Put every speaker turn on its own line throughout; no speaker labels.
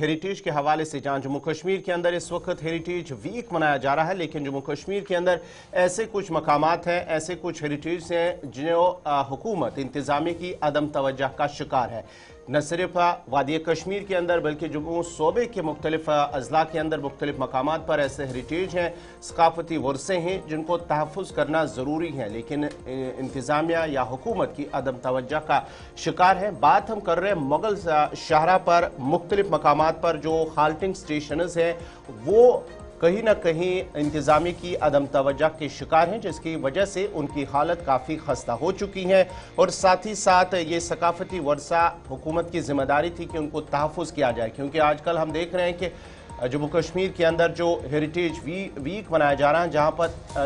Heritage के हवाले से, जहां जम्मू कश्मीर के अंदर इस वक्त हेरिटेज वीक मनाया जा रहा है, लेकिन जम्मू कश्मीर के अंदर ऐसे कुछ मकामात हैं, ऐसे कुछ हेरिटेज हैं जिन्हें हुकूमत इंतजामी की अदम तवज्जो का शिकार है। न सिर्फ वादी कश्मीर के अंदर बल्कि जम्मू सूबे के मुख्तलिफ अजला के अंदर मुख्तलिफ मकामात पर ऐसे हेरिटेज हैं, सकाफती वर्से हैं जिनको तहफ़्फ़ुज़ करना ज़रूरी है, लेकिन इंतज़ामिया या हुकूमत की अदम तवज्जो का शिकार है। बात हम कर रहे हैं मुगल शाहरा पर मुख्तलिफ मकामात पर जो हाल्टिंग स्टेशनस हैं वो कहीं ना कहीं इंतजामी की अदम तवज्जो के शिकार हैं, जिसकी वजह से उनकी हालत काफ़ी खस्ता हो चुकी है। और साथ ही साथ ये सकाफती वर्सा हुकूमत की जिम्मेदारी थी कि उनको तहफ़्फ़ुज़ किया जाए, क्योंकि आजकल हम देख रहे हैं कि जम्मू कश्मीर के अंदर जो हेरिटेज वीक मनाया जा रहा है,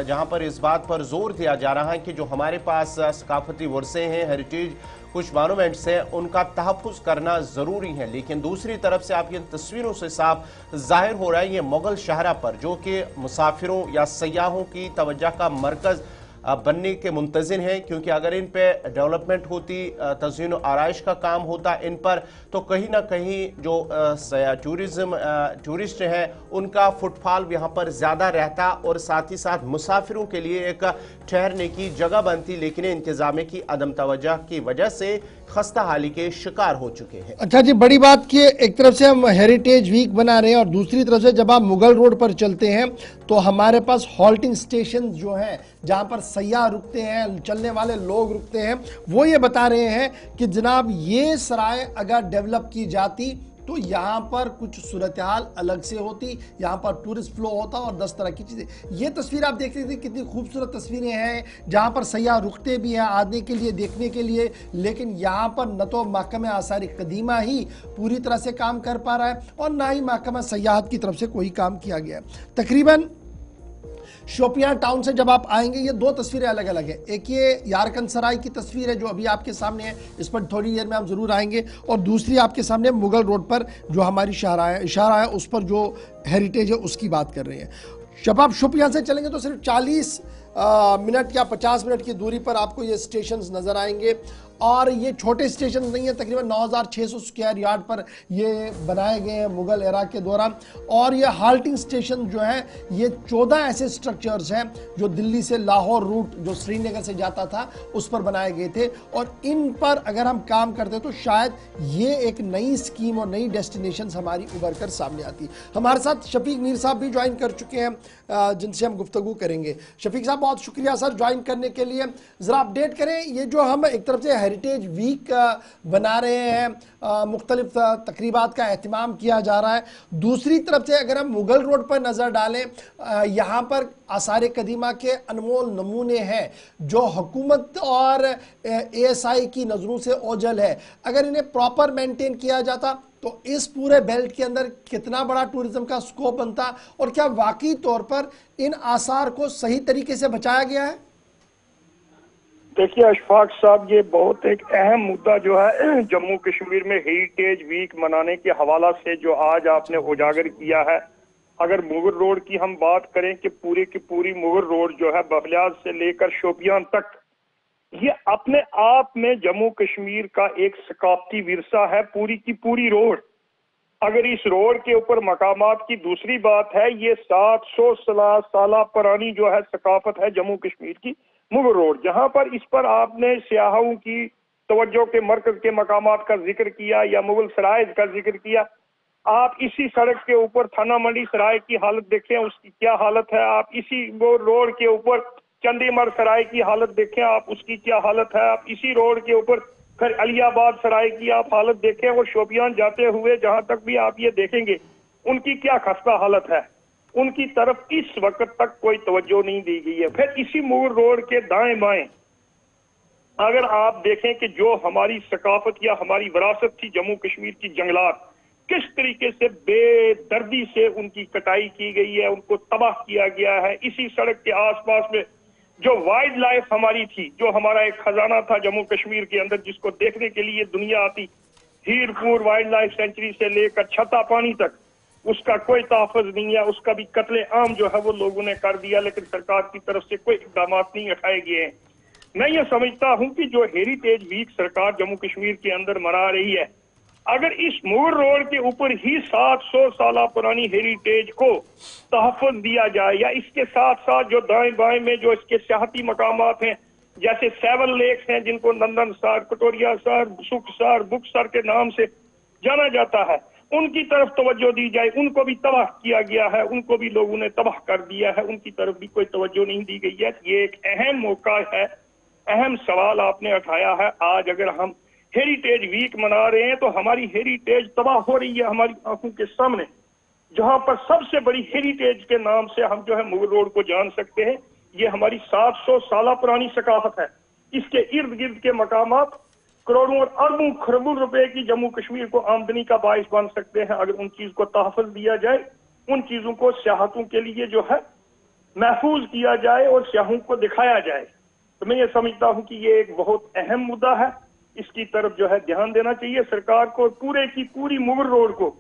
जहाँ पर इस बात पर जोर दिया जा रहा है कि जो हमारे पास सकाफती वर्से हैं, हेरिटेज कुछ मॉन्यूमेंट्स हैं, उनका तहफ़्फ़ुज़ करना ज़रूरी है। लेकिन दूसरी तरफ से आप इन तस्वीरों से साफ ज़ाहिर हो रहा है ये मुगल शहरा पर, जो कि मुसाफिरों या सयाहों की तवज्जो का मरकज़ बनने के मुंतज़िर हैं, क्योंकि अगर इन पे डेवलपमेंट होती, तज़यीन व आराइश का काम होता इन पर, तो कहीं ना कहीं जो टूरिस्ट हैं उनका फुटफॉल यहाँ पर ज़्यादा रहता और साथ ही साथ मुसाफिरों के लिए एक ठहरने की जगह बनती, लेकिन इंतज़ाम की अदम तवज्जो की वजह से खस्ता हाली के शिकार हो चुके हैं।
अच्छा जी, बड़ी बात कि एक तरफ से हम हेरिटेज वीक बना रहे हैं और दूसरी तरफ से जब आप मुगल रोड पर चलते हैं तो हमारे पास हॉल्टिंग स्टेशन जो हैं जहां पर सयाह रुकते हैं, चलने वाले लोग रुकते हैं, वो ये बता रहे हैं कि जनाब ये सराय अगर डेवलप की जाती तो यहाँ पर कुछ सूरत हाल अलग से होती, यहाँ पर टूरिस्ट फ्लो होता और 10 तरह की चीज़ें। ये तस्वीर आप देख रहे थे, कितनी खूबसूरत तस्वीरें हैं जहाँ पर सयाह रुकते भी हैं आने के लिए, देखने के लिए, लेकिन यहाँ पर न तो महकमा आसार कदीमा ही पूरी तरह से काम कर पा रहा है और ना ही महकमा सयाहत की तरफ से कोई काम किया गया है। तकरीबन शोपियां टाउन से जब आप आएंगे, ये दो तस्वीरें अलग अलग हैं। एक ये यारकन सराय की तस्वीर है जो अभी आपके सामने है, इस पर थोड़ी देर में हम जरूर आएंगे, और दूसरी आपके सामने मुगल रोड पर जो हमारी इशारा है उस पर जो हेरिटेज है उसकी बात कर रहे हैं। जब आप शोपियां से चलेंगे तो सिर्फ 40 मिनट या 50 मिनट की दूरी पर आपको ये स्टेशंस नज़र आएंगे, और ये छोटे स्टेशन नहीं है, तकरीबन 9600 स्क्वायर यार्ड पर ये बनाए गए हैं मुगल एरा के दौरान। और ये हाल्टिंग स्टेशन जो है ये 14 ऐसे स्ट्रक्चर्स हैं जो दिल्ली से लाहौर रूट जो श्रीनगर से जाता था उस पर बनाए गए थे, और इन पर अगर हम काम करते तो शायद ये एक नई स्कीम और नई डेस्टिनेशन हमारी उभर कर सामने आती। हमारे साथ शफीक मीर साहब भी ज्वाइन कर चुके हैं जिनसे हम गुफ्तगू करेंगे। शफीक साहब बहुत शुक्रिया सर ज्वाइन करने के लिए। ज़रा अपडेट करें, ये जो हम एक तरफ से हेरिटेज वीक बना रहे हैं, मुख्तलिफ तकरीबात का एहतमाम किया जा रहा है, दूसरी तरफ से अगर हम मुगल रोड पर नज़र डालें, यहाँ पर आसार कदीमा के अनमोल नमूने हैं जो हुकूमत और ASI की नज़रों से ओझल है। अगर इन्हें प्रॉपर मेंटेन किया जाता तो इस पूरे बेल्ट के अंदर कितना बड़ा टूरिज्म का स्कोप बनता, और क्या वाकई तौर पर इन आसार को सही तरीके से बचाया गया है?
देखिए अशफाक साहब, ये बहुत एक अहम मुद्दा जो है जम्मू कश्मीर में हेरिटेज वीक मनाने के हवाला से जो आज आपने उजागर किया है। अगर मुगल रोड की हम बात करें कि पूरी की पूरी मुगल रोड जो है बखलियाज से लेकर शोपियां तक, ये अपने आप में जम्मू कश्मीर का एक सकाफती विरसा है, पूरी की पूरी रोड। अगर इस रोड के ऊपर मकामात की दूसरी बात है, ये 700 साल पुरानी जो है सकाफत है जम्मू कश्मीर की मुगल रोड, जहां पर इस पर आपने सियाहों की तवज्जो के मरकज के मकामात का जिक्र किया या मुगल सराय का जिक्र किया। आप इसी सड़क के ऊपर थाना मंडी सराय की हालत देखें, उसकी क्या हालत है। आप इसी वो रोड के ऊपर चंडीमर सराय की हालत देखें, आप उसकी क्या हालत है। आप इसी रोड के ऊपर फिर अलियाबाद सराय की आप हालत देखें, और शोपियां जाते हुए जहां तक भी आप ये देखेंगे उनकी क्या खस्ता हालत है। उनकी तरफ इस वक्त तक कोई तवज्जो नहीं दी गई है। फिर इसी मुगल रोड के दाएं बाएं अगर आप देखें कि जो हमारी सकाफत या हमारी विरासत थी जम्मू कश्मीर की जंगलात, किस तरीके से बेदर्दी से उनकी कटाई की गई है, उनको तबाह किया गया है। इसी सड़क के आसपास में जो वाइल्ड लाइफ हमारी थी, जो हमारा एक खजाना था जम्मू कश्मीर के अंदर, जिसको देखने के लिए दुनिया आती, हीरपुर वाइल्ड लाइफ सेंचुरी से लेकर छत्ता पानी तक, उसका कोई तहफ़्फ़ुज़ नहीं है। उसका भी कत्ले आम जो है वो लोगों ने कर दिया, लेकिन सरकार की तरफ से कोई इक़दाम नहीं उठाए गए हैं। मैं ये समझता हूं कि जो हेरिटेज वीक सरकार जम्मू कश्मीर के अंदर मना रही है, अगर इस मुगल रोड के ऊपर ही 700 साल पुरानी हेरिटेज को तहफ़्फ़ुज़ दिया जाए, या इसके साथ साथ जो दाएं बाएं में जो इसके सियाहती मकामात हैं, जैसे 7 लेक्स हैं जिनको नंदन सर, कटोरिया सर, सुख सर, बुक सर के नाम से जाना जाता है, उनकी तरफ तवज्जो दी जाए। उनको भी तबाह किया गया है, उनको भी लोगों ने तबाह कर दिया है, उनकी तरफ भी कोई तवज्जो नहीं दी गई है। ये एक अहम मौका है, अहम सवाल आपने उठाया है। आज अगर हम हेरिटेज वीक मना रहे हैं तो हमारी हेरिटेज तबाह हो रही है हमारी आंखों के सामने, जहां पर सबसे बड़ी हेरिटेज के नाम से हम जो है मुगल रोड को जान सकते हैं। ये हमारी 700 साल पुरानी सकाफत है। इसके इर्द गिर्द के मकामात करोड़ों और अरबों खरबों रुपए की जम्मू कश्मीर को आमदनी का बाइस बन सकते हैं अगर उन चीज को तहफ़्फ़ुज़ दिया जाए, उन चीजों को सियाहतों के लिए जो है महफूज किया जाए और सियाहों को दिखाया जाए। तो मैं ये समझता हूं कि ये एक बहुत अहम मुद्दा है, इसकी तरफ जो है ध्यान देना चाहिए सरकार को। पूरे की पूरी मुगल रोड को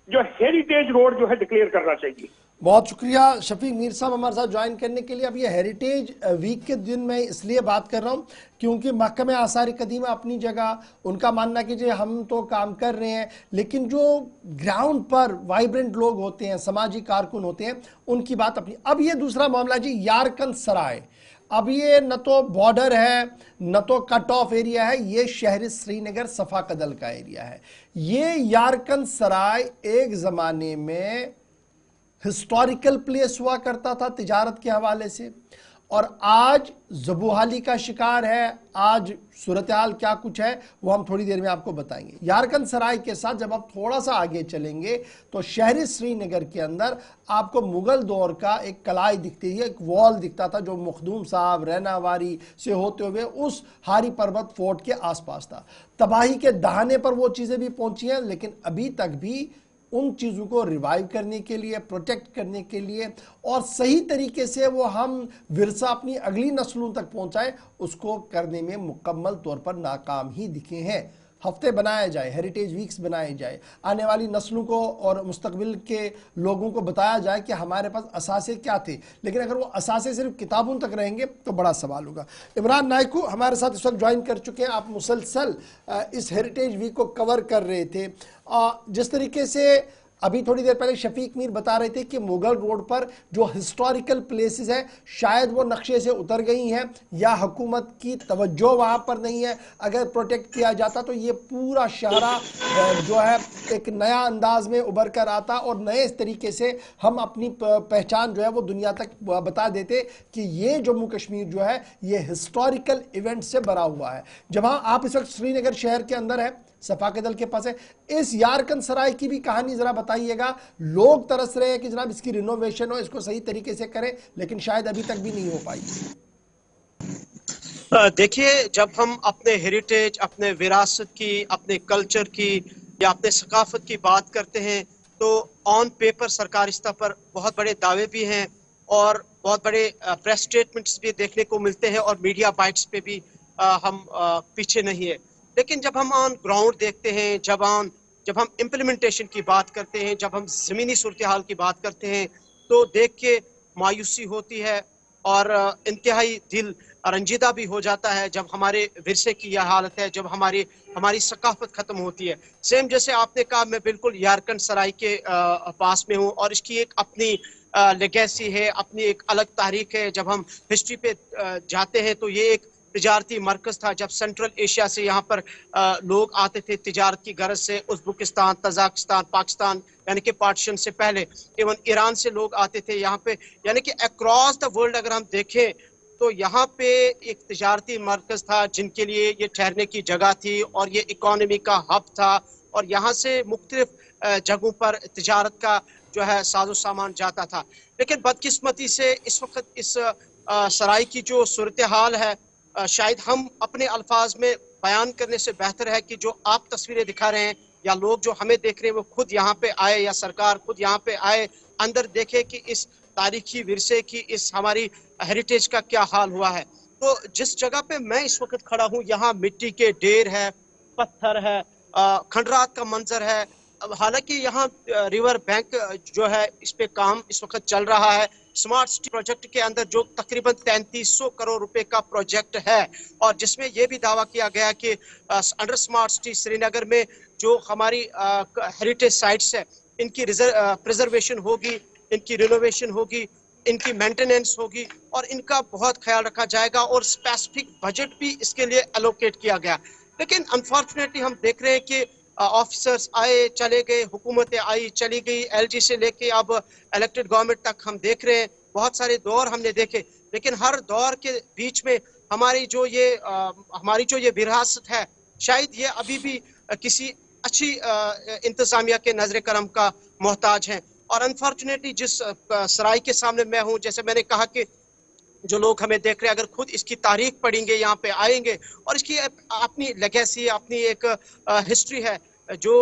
जो हेरिटेज रोड जो है डिक्लेयर करना चाहिए।
बहुत शुक्रिया शफीक मीर साहब हमारे साथ ज्वाइन करने के लिए। अब ये हेरिटेज वीक के दिन मैं इसलिए बात कर रहा हूँ क्योंकि महकमे आसार कदीमा अपनी जगह, उनका मानना कि जी हम तो काम कर रहे हैं, लेकिन जो ग्राउंड पर वाइब्रेंट लोग होते हैं, समाजी कारकुन होते हैं, उनकी बात अपनी। अब ये दूसरा मामला जी यारकन सराय। अब ये न तो बॉर्डर है न तो कट ऑफ एरिया है, ये शहर श्रीनगर सफा कदल का एरिया है। ये यारकन सराय एक ज़माने में हिस्टोरिकल प्लेस हुआ करता था तिजारत के हवाले से, और आज ज़बूहाली का शिकार है। आज सूरत हाल क्या कुछ है वो हम थोड़ी देर में आपको बताएंगे। यारकन सराय के साथ जब आप थोड़ा सा आगे चलेंगे तो शहरी श्रीनगर के अंदर आपको मुगल दौर का एक कलाई दिखती है, एक वॉल दिखता था जो मखदूम साहब रैनावारी से होते हुए उस हारी पर्वत फोर्ट के आसपास था। तबाही के दहाने पर वो चीज़ें भी पहुंची हैं, लेकिन अभी तक भी उन चीज़ों को रिवाइव करने के लिए, प्रोटेक्ट करने के लिए और सही तरीके से वो हम विरसा अपनी अगली नस्लों तक पहुंचाए, उसको करने में मुकम्मल तौर पर नाकाम ही दिखे हैं। हफ्ते बनाए जाए, हेरिटेज वीक्स बनाए जाए, आने वाली नस्लों को और मुस्तकबिल के लोगों को बताया जाए कि हमारे पास असासे क्या थे, लेकिन अगर वो असासे सिर्फ किताबों तक रहेंगे तो बड़ा सवाल होगा। इमरान नायकू हमारे साथ इस वक्त ज्वाइन कर चुके हैं। आप मुसलसल इस हेरिटेज वीक को कवर कर रहे थे। जिस तरीके से अभी थोड़ी देर पहले शफीक मीर बता रहे थे कि मुगल रोड पर जो हिस्टोरिकल प्लेसेस हैं शायद वो नक्शे से उतर गई हैं या हुकूमत की तवज्जो वहाँ पर नहीं है। अगर प्रोटेक्ट किया जाता तो ये पूरा शहरा जो है एक नया अंदाज में उभर कर आता और नए तरीके से हम अपनी पहचान जो है वो दुनिया तक बता देते कि ये जम्मू कश्मीर जो है ये हिस्टोरिकल इवेंट से भरा हुआ है। जहाँ आप इस वक्त श्रीनगर शहर के अंदर है, सफाकदल के पास है, इस यारकन सराय की भी कहानी जरा बताइएगा। लोग तरस रहे हैं कि जनाब इसकी रिनोवेशन हो, इसको सही तरीके से करें, लेकिन शायद अभी तक भी नहीं हो पाई।
देखिए, जब हम अपने हेरिटेज, अपने विरासत की, अपने कल्चर की या अपने सकाफत की बात करते हैं तो ऑन पेपर सरकारी स्तर पर बहुत बड़े दावे भी हैं और बहुत बड़े प्रेस स्टेटमेंट्स भी देखने को मिलते हैं और मीडिया बाइट्स पे भी हम पीछे नहीं है। लेकिन जब हम ऑन ग्राउंड देखते हैं, जब हम इम्प्लीमेंटेशन की बात करते हैं, जब हम ज़मीनी सूरत हाल की बात करते हैं तो देख के मायूसी होती है और इंतहाई दिल रंजीदा भी हो जाता है जब हमारे विरसे की यह हालत है, जब हमारी सकाफत ख़त्म होती है। सेम जैसे आपने कहा, मैं बिल्कुल यारकन सराय के पास में हूँ और इसकी एक अपनी लेगेसी है, अपनी एक अलग तारीख है। जब हम हिस्ट्री पे जाते हैं तो ये एक तिजारती मरकज़ था। जब सेंट्रल एशिया से यहाँ पर लोग आते थे तिजारत की गरज से, उज़्बेकिस्तान, तजाकिस्तान, पाकिस्तान यानी कि पार्टीशन से पहले, इवन ईरान से लोग आते थे यहाँ पे, यानी कि अक्रॉस द वर्ल्ड अगर हम देखें तो यहाँ पे एक तिजारती मरकज़ था जिनके लिए ये ठहरने की जगह थी और ये इकॉनमी का हब था और यहाँ से मुख्तलिफ जगहों पर तिजारत का जो है साजो सामान जाता था। लेकिन बदकिस्मती से इस वक्त इस सराय की जो सूरत हाल है शायद हम अपने अल्फाज में बयान करने से बेहतर है कि जो आप तस्वीरें दिखा रहे हैं या लोग जो हमें देख रहे हैं वो खुद यहाँ पे आए या सरकार खुद यहाँ पे आए, अंदर देखे कि इस तारीखी विरसे की, इस हमारी हेरिटेज का क्या हाल हुआ है। तो जिस जगह पे मैं इस वक्त खड़ा हूँ यहाँ मिट्टी के ढेर है, पत्थर है, खंडरात का मंजर है। हालांकि यहाँ रिवर बैंक जो है इस पे काम इस वक्त चल रहा है। स्मार्ट सिटी प्रोजेक्ट के अंदर जो तकरीबन 3300 करोड़ रुपए का प्रोजेक्ट है और जिसमें यह भी दावा किया गया कि अंडर स्मार्ट सिटी श्रीनगर में جو ہماری ہیریٹیج سائٹس ہے ان کی پریزرویشن ہوگی، ان کی رینوویشن ہوگی، ان کی مینٹیننس ہوگی اور ان کا بہت خیال رکھا جائے گا اور اسپیسیفک بجٹ بھی اس کے لیے الوکیٹ کیا گیا. لیکن انفارچونیٹلی ہم دیکھ رہے ہیں کہ آفیسرز آئے چلے گئے، حکومتیں آئی چلی گئی، ایل جی سے لے کے اب الیکٹڈ گورنمنٹ تک ہم دیکھ رہے ہیں. بہت سارے دور ہم نے دیکھے، لیکن ہر دور کے بیچ میں ہماری جو یہ وراثت ہے شاید یہ ابھی بھی کسی اچھی انتظامیہ کے نظر کرم کا محتاج ہیں. اور انفارچونیٹلی جس سرائی کے سامنے میں ہوں، جیسے میں نے کہا کہ جو لوگ ہمیں دیکھ رہے ہیں اگر خود اس کی تاریخ پڑھیں گے، یہاں پہ آئیں گے اور اس کی اپنی لیگیسی، اپنی ایک ہسٹری ہے جو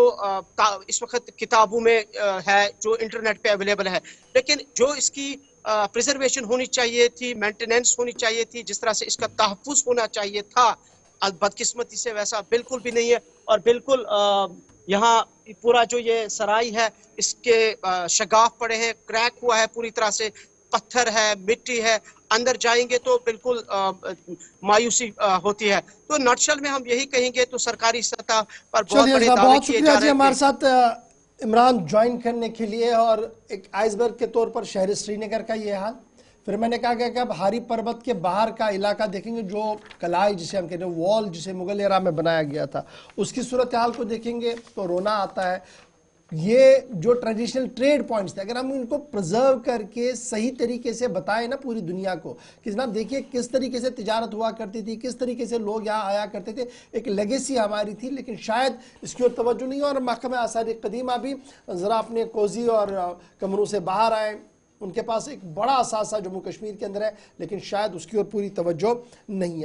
اس وقت کتابوں میں ہے، جو انٹرنیٹ پہ اویلیبل ہے، لیکن جو اس کی پریزرویشن ہونی چاہیے تھی، مینٹیننس ہونی چاہیے تھی، جس طرح سے اس کا تحفظ ہونا چاہیے تھا، بدقسمتی سے ویسا بالکل بھی نہیں ہے. اور بالکل یہاں پورا جو یہ سرائی ہے اس کے شگاف پڑے ہیں، کریک ہوا ہے پوری طرح سے، پتھر ہے، مٹی ہے، اندر جائیں گے تو بالکل مایوسی ہوتی ہے. تو نٹشل میں ہم یہی کہیں گے تو سرکاری سطح پر بہت بڑے دعوے
بہت
کیے
شکریہ
جا
جی
رہے
ہمارے
تھے.
ساتھ عمران جوائن کرنے کے لیے. اور ایک آئس برگ کے طور پر شہر سری نگر کا یہ حال. پھر میں نے کہا کہ اب ہاری پربت کے باہر کا علاقہ دیکھیں گے، جو قلعہ جسے ہم کہتے ہیں وال جسے مغل ایرا میں بنایا گیا تھا، اس کی صورتحال کو دیکھیں گے تو رونا آتا ہے. یہ جو ٹریڈیشنل ٹریڈ پوائنٹس تھے، اگر ہم ان کو پرزرو کر کے صحیح طریقے سے بتائیں نا پوری دنیا کو کہ جناب دیکھیے کس طریقے سے تجارت ہوا کرتی تھی، کس طریقے سے لوگ یہاں آیا کرتے تھے، ایک لیگیسی ہماری تھی، لیکن شاید اس کی اور توجہ نہیں. اور محکمہ آثار قدیمہ بھی ذرا اپنے کوزی اور کمروں سے باہر آئیں. ان کے پاس ایک بڑا اثاثہ جموں کشمیر کے اندر ہے، لیکن شاید اس کی اور پوری توجہ نہیں ہے.